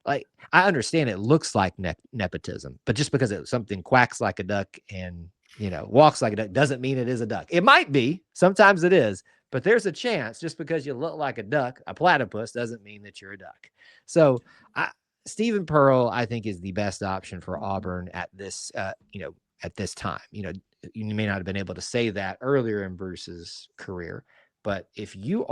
Like, I understand it looks like nepotism, but just because something quacks like a duck and, walks like a duck doesn't mean it is a duck. It might be, sometimes it is, but there's a chance just because you look like a duck, a platypus, doesn't mean that you're a duck. So Stephen Pearl, I think, is the best option for Auburn at this, at this time. You may not have been able to say that earlier in Bruce's career, but if you've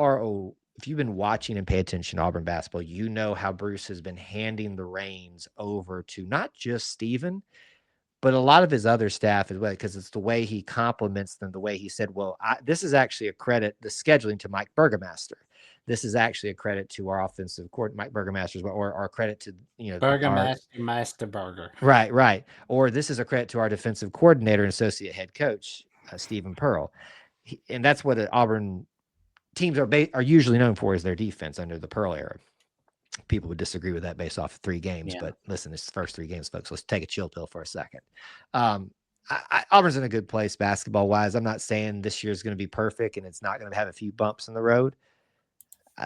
been watching and pay attention to Auburn basketball, you know how Bruce has been handing the reins over to not just Stephen, but a lot of his other staff as well, because it's the way he compliments them, the way he said, well, this is actually a credit, the scheduling, to Mike Burgomaster. This is actually a credit to our offensive coordinator, Mike Burgomaster, or a credit to, Burgomaster, Master Burger. Right. Or this is a credit to our defensive coordinator and associate head coach, Stephen Pearl. And that's what Auburn teams are usually known for, is their defense under the Pearl era. People would disagree with that based off of 3 games, but listen, it's the first 3 games, folks. Let's take a chill pill for a second. Auburn's in a good place basketball wise. I'm not saying this year is going to be perfect and it's not going to have a few bumps in the road,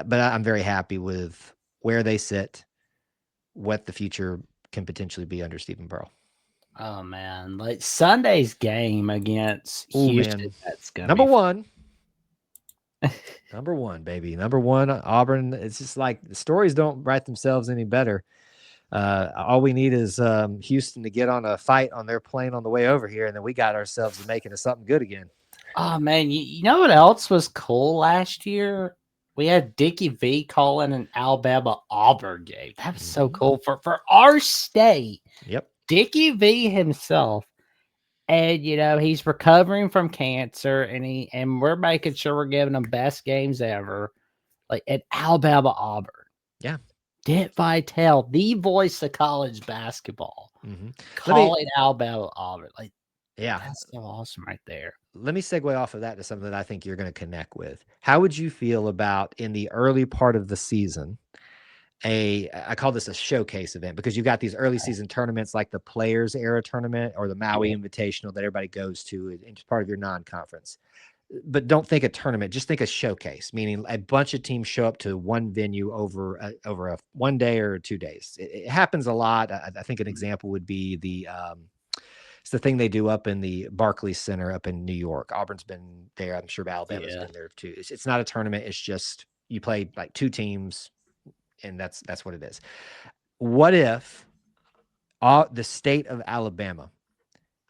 but I'm very happy with where they sit, what the future can potentially be under Stephen Pearl. Oh man, like Sunday's game against Houston, that's gonna number 1. Number 1, baby. Number 1, Auburn. It's just like the stories don't write themselves any better. All we need is Houston to get on a fight on their plane on the way over here, and then we got ourselves making it something good again. Oh man, you know what else was cool last year? We had Dickie V calling an Alabama-Auburn game. That was so cool for our state. Yep. Dickie V himself. And he's recovering from cancer, and we're making sure we're giving him best games ever, like at Alabama-Auburn. Yeah, Dick Vitale, the voice of college basketball, calling Alabama-Auburn. Like, that's so awesome right there. Let me segue off of that to something that I think you're going to connect with. How would you feel about, in the early part of the season, I call this a showcase event, because you've got these early season tournaments like the Players Era Tournament or the Maui Invitational that everybody goes to, and it's part of your non-conference. But don't think a tournament, just think a showcase, meaning a bunch of teams show up to one venue over a 1 day or 2 days. It happens a lot. I think an example would be it's the thing they do up in the Barclays Center up in New York. Auburn's been there. I'm sure Alabama's been there too. It's not a tournament. It's just you play like 2 teams, and that's what it is. What if the state of Alabama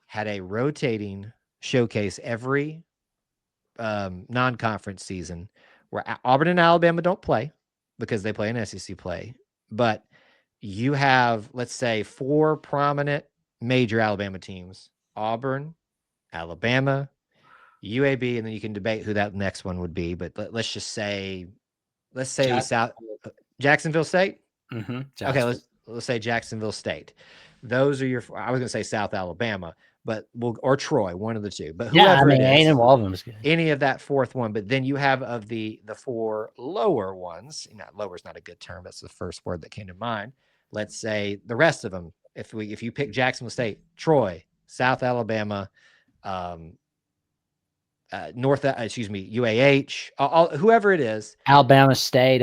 had a rotating showcase every non-conference season where Auburn and Alabama don't play because they play an SEC play, but you have, let's say, 4 prominent major Alabama teams: Auburn, Alabama, UAB, and then you can debate who that next one would be. But let's say Jacksonville State. Okay, let's say Jacksonville State. Those are your. I was going to say South Alabama, but or Troy, one of the two. But whoever it is, any of that 4th one. But then you have of the 4 lower ones. Lower is not a good term. That's the first word that came to mind. Let's say the rest of them. If you pick Jacksonville State, Troy, South Alabama, UAH, whoever it is, Alabama State.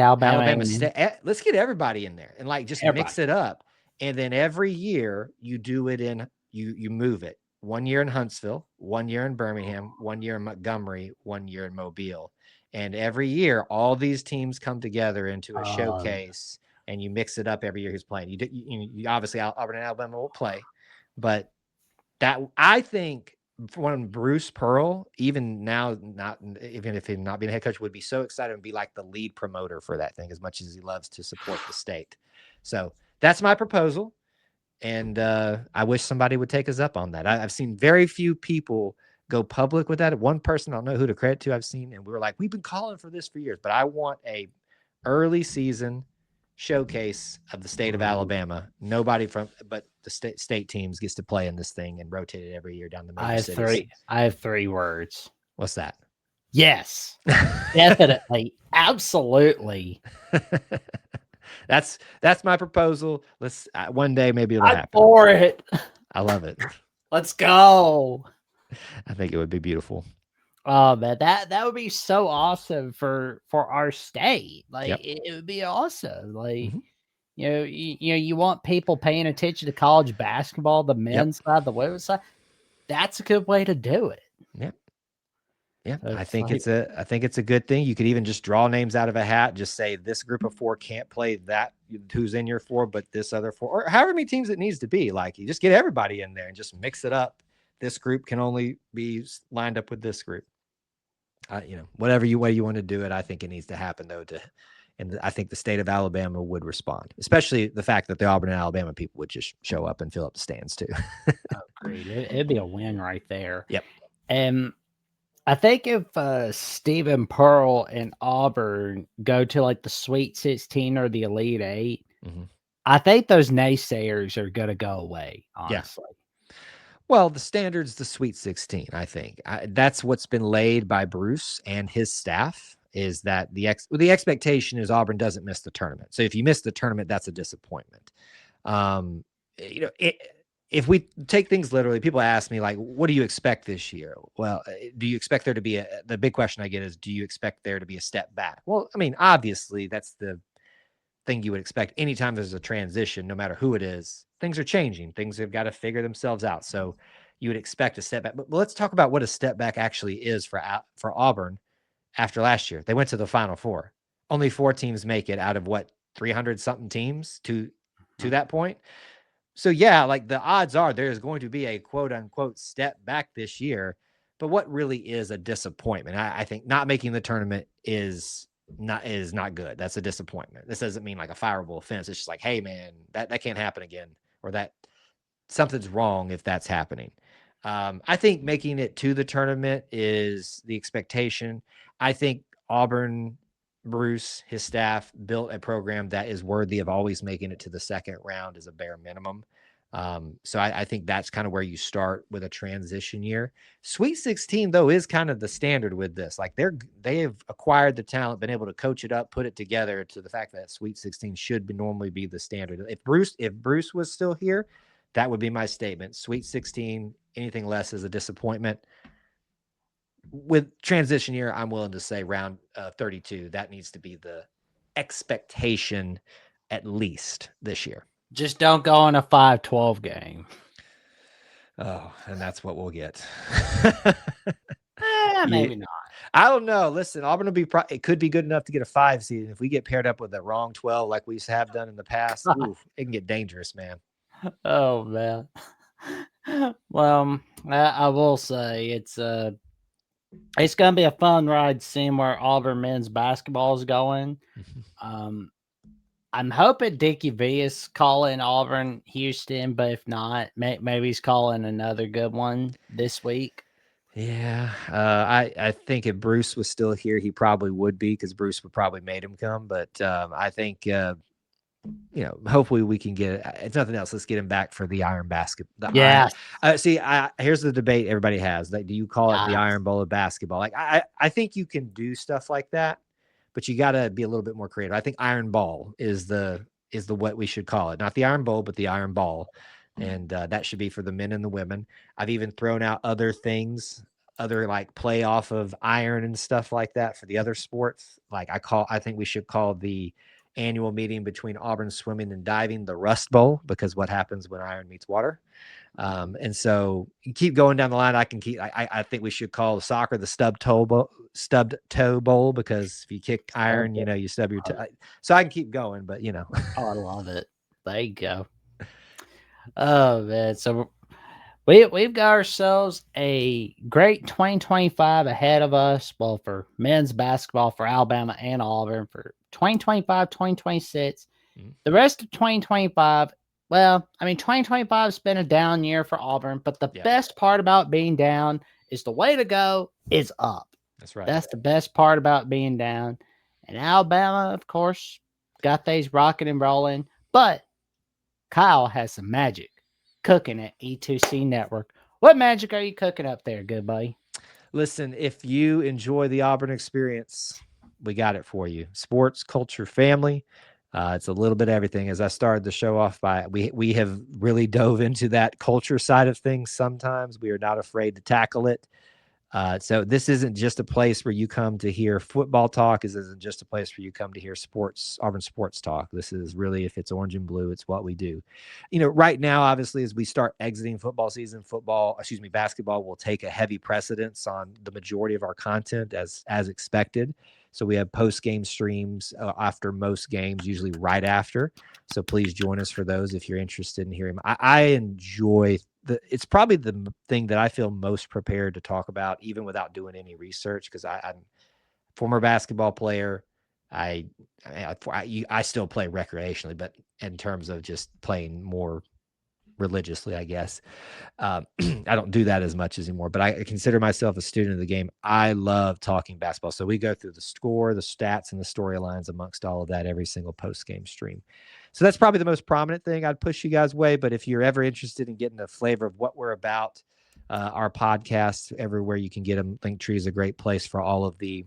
Let's get everybody in there and just mix it up. And then every year you do it you move it. 1 year in Huntsville, 1 year in Birmingham, 1 year in Montgomery, 1 year in Mobile. And every year, all these teams come together into a showcase, and you mix it up every year who's playing. You obviously, Auburn and Alabama will play, but that, I think, when Bruce Pearl, even now, even if he's not being a head coach, would be so excited and be like the lead promoter for that thing, as much as he loves to support the state. So that's my proposal. And I wish somebody would take us up on that. I've seen very few people go public with that. One person, I don't know who to credit to, I've seen, and we were like, we've been calling for this for years, but I want a early season showcase of the state of Alabama. Nobody but the state teams gets to play in this thing and rotate it every year down the major cities. I have 3 words. What's that? Yes. Definitely. Absolutely. That's my proposal. Let's one day maybe it'll happen. For it. I love it. Let's go. I think it would be beautiful. Oh man, that would be so awesome for our state. Like Yep. it would be awesome. Like Hmm. you want people paying attention to college basketball, the Yep. men's side, the women's side. That's a good way to do it. Yep. Yeah, So I it's think like, it's a good thing. You could even just draw names out of a hat. Just say this group of four can't play that who's in your four, but this other four, or however many teams it needs to be. Like you just get everybody in there and just mix it up. This group can only be lined up with this group. Whatever way you want to do it, I think it needs to happen though. And I think the state of Alabama would respond, especially the fact that the Auburn and Alabama people would just show up and fill up the stands too. oh, great. It'd be a win right there. Yep. And I think if Stephen Pearl and Auburn go to like the Sweet 16 or the Elite 8, Mm-hmm. I think those naysayers are going to go away, Yeah. honestly. Well, the standard's the Sweet 16, I think. That's what's been laid by Bruce and his staff is that the expectation is Auburn doesn't miss the tournament. So if you miss the tournament, that's a disappointment. Um, if we take things literally, people ask me, like, what do you expect this year? Well, do you expect there to be the big question I get is, do you expect there to be a step back? Well, I mean, obviously, that's the thing you would expect anytime there's a transition, no matter who it is. Things are changing. Things have got to figure themselves out. So you would expect a step back. But let's talk about what a step back actually is for Auburn after last year. They went to the Final Four. Only 4 teams make it out of what, 300 something teams to that point. So yeah, like the odds are there's going to be a quote unquote step back this year. But what really is a disappointment? I think not making the tournament is not good. That's a disappointment. This doesn't mean like a fireable offense. It's just like, hey man, that can't happen again, or that something's wrong if that's happening. I think making it to the tournament is the expectation. I think Auburn, Bruce, his staff built a program that is worthy of always making it to the second round as a bare minimum. So I think that's kind of where you start with a transition year. Sweet 16 though is kind of the standard with this. Like they have acquired the talent, been able to coach it up, put it together to the fact that Sweet 16 should normally be the standard. If Bruce was still here, that would be my statement. Sweet 16, anything less is a disappointment. With transition year, I'm willing to say round 32. That needs to be the expectation at least this year. Just don't go on a 5-12 game. Oh, and that's what we'll get. Maybe not. I don't know. Listen, Auburn will be. It could be good enough to get a 5 seed. If we get paired up with the wrong 12, like we have done in the past, ooh, it can get dangerous, man. Oh man. Well, I will say it's gonna be a fun ride seeing where Auburn men's basketball is going. I'm hoping Dickie V is calling Auburn Houston, but if not, maybe he's calling another good one this week. Yeah, I think if Bruce was still here, he probably would be, because Bruce would probably made him come. But I think hopefully we can get. If nothing else, let's get him back for the Iron Basket. Yeah. Here's the debate everybody has. Like, do you call it the Yes. Iron Bowl of basketball? Like, I think you can do stuff like that, but you got to be a little bit more creative. I think Iron Ball is the what we should call it, not the Iron Bowl, but the Iron Ball. And that should be for the men and the women. I've even thrown out other things, other like play off of iron and stuff like that for the other sports. Like I think we should call the annual meeting between Auburn swimming and diving the Rust Bowl, because what happens when iron meets water. And so you keep going down the line. I think we should call soccer the stubbed toe bowl, because if you kick iron, you stub your toe. So I can keep going, but Oh, I love it. There you go. Oh man, so we've got ourselves a great 2025 ahead of us. Well, for men's basketball for Alabama and Auburn for 2025, 2026. The rest of 2025, well, I mean, 2025 has been a down year for Auburn, but the best part about being down is the way to go is up. That's right. That's the best part about being down. And Alabama, of course, got things rocking and rolling, but Kyle has some magic cooking at E2C Network. What magic are you cooking up there, good buddy? Listen, if you enjoy the Auburn experience, we got it for you. Sports, culture, family. It's a little bit of everything. As I started the show off by, we have really dove into that culture side of things. Sometimes we are not afraid to tackle it. So this isn't just a place where you come to hear football talk. This isn't just a place where you come to hear Auburn sports talk. This is really, if it's orange and blue, it's what we do. Right now, obviously, as we start exiting football season, basketball will take a heavy precedence on the majority of our content as expected. So we have post-game streams after most games, usually right after. So please join us for those if you're interested in hearing. I enjoy it's probably the thing that I feel most prepared to talk about, even without doing any research, because I'm a former basketball player. I still play recreationally, but in terms of just playing more religiously, I guess, I don't do that as much anymore, but I consider myself a student of the game. I love talking basketball. So we go through the score, the stats, and the storylines amongst all of that every single post-game stream. So that's probably the most prominent thing I'd push you guys' way. But if you're ever interested in getting a flavor of what we're about, our podcast, everywhere you can get them, Linktree is a great place for all of the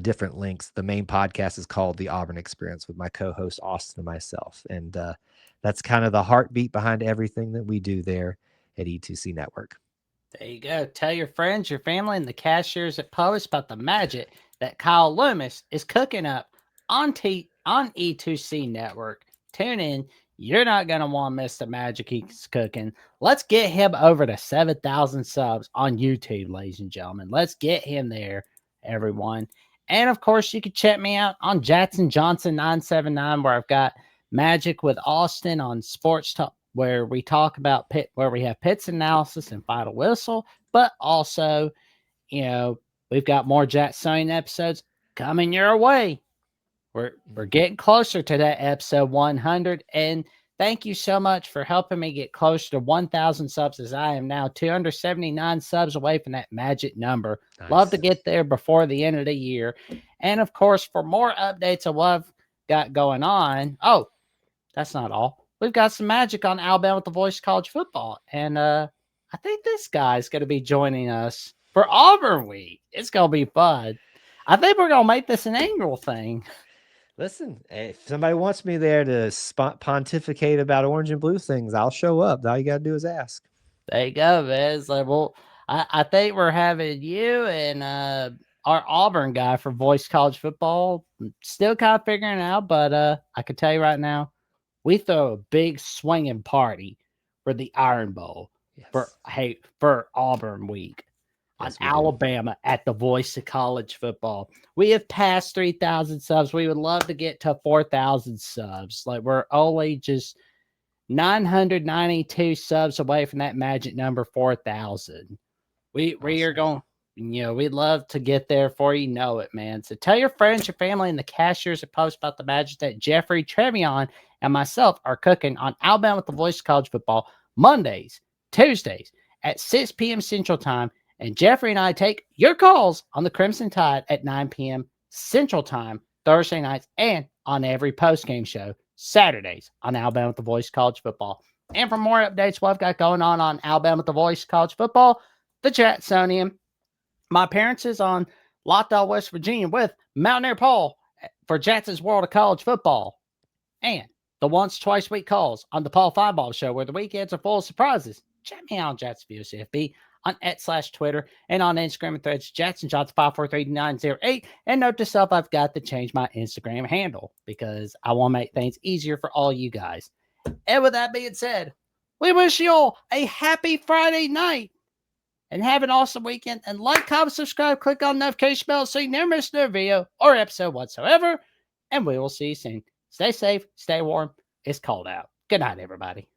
different links. The main podcast is called The Auburn Experience with my co-host Austin and myself. And that's kind of the heartbeat behind everything that we do there at E2C Network. There you go. Tell your friends, your family, and the cashiers at Post about the magic that Kyle Loomis is cooking up on E2C Network. Tune in. You're not going to want to miss the magic he's cooking. Let's get him over to 7,000 subs on YouTube, ladies and gentlemen. Let's get him there, everyone. And, of course, you can check me out on Jackson Johnson 979, where I've got Magic with Austin on Sports Talk, where we talk about where we have Pitt's analysis and final whistle, but also, we've got more Jacksonian episodes coming your way. We're getting closer to that episode 100, and thank you so much for helping me get closer to 1,000 subs, as I am now 279 subs away from that magic number. Nice. Love to get there before the end of the year. And of course, for more updates of what I've got going on, that's not all. We've got some magic on Alabama with the Voice of College Football. And I think this guy's going to be joining us for Auburn Week. It's going to be fun. I think we're going to make this an annual thing. Listen, if somebody wants me there to pontificate about orange and blue things, I'll show up. All you got to do is ask. There you go, man. It's like, well, I think we're having you and our Auburn guy for Voice College Football. Still kind of figuring it out, but I can tell you right now, we throw a big swinging party for the Iron Bowl for Auburn Week. Yes, on Alabama at the Voice of College Football. We have passed 3,000 subs. We would love to get to 4,000 subs. Like, we're only just 992 subs away from that magic number 4,000. We are going, we'd love to get there for you. Know it, man. So tell your friends, your family, and the cashiers at Post about the magic that Jeffrey Trevion and myself are cooking on Alabama with the Voice of College Football Mondays, Tuesdays at 6 p.m. Central Time. And Jeffrey and I take your calls on the Crimson Tide at 9 p.m. Central Time, Thursday nights, and on every post-game show, Saturdays on Alabama with the Voice College Football. And for more updates, what I've got going on Alabama with the Voice College Football, the Jacksonian. My appearances on Lockdown, West Virginia with Mountaineer Paul for Jackson's World of College Football. And the once, twice week calls on the Paul Feinbaum Show, where the weekends are full of surprises. Check me out on Jacksonville CFB. On @/Twitter and on Instagram and Threads, JacksonJohnson5439908. And note to self, I've got to change my Instagram handle because I want to make things easier for all you guys. And with that being said, we wish you all a happy Friday night and have an awesome weekend. And like, comment, subscribe, click on the notification bell so you never miss no video or episode whatsoever. And we will see you soon. Stay safe, stay warm. It's cold out. Good night, everybody.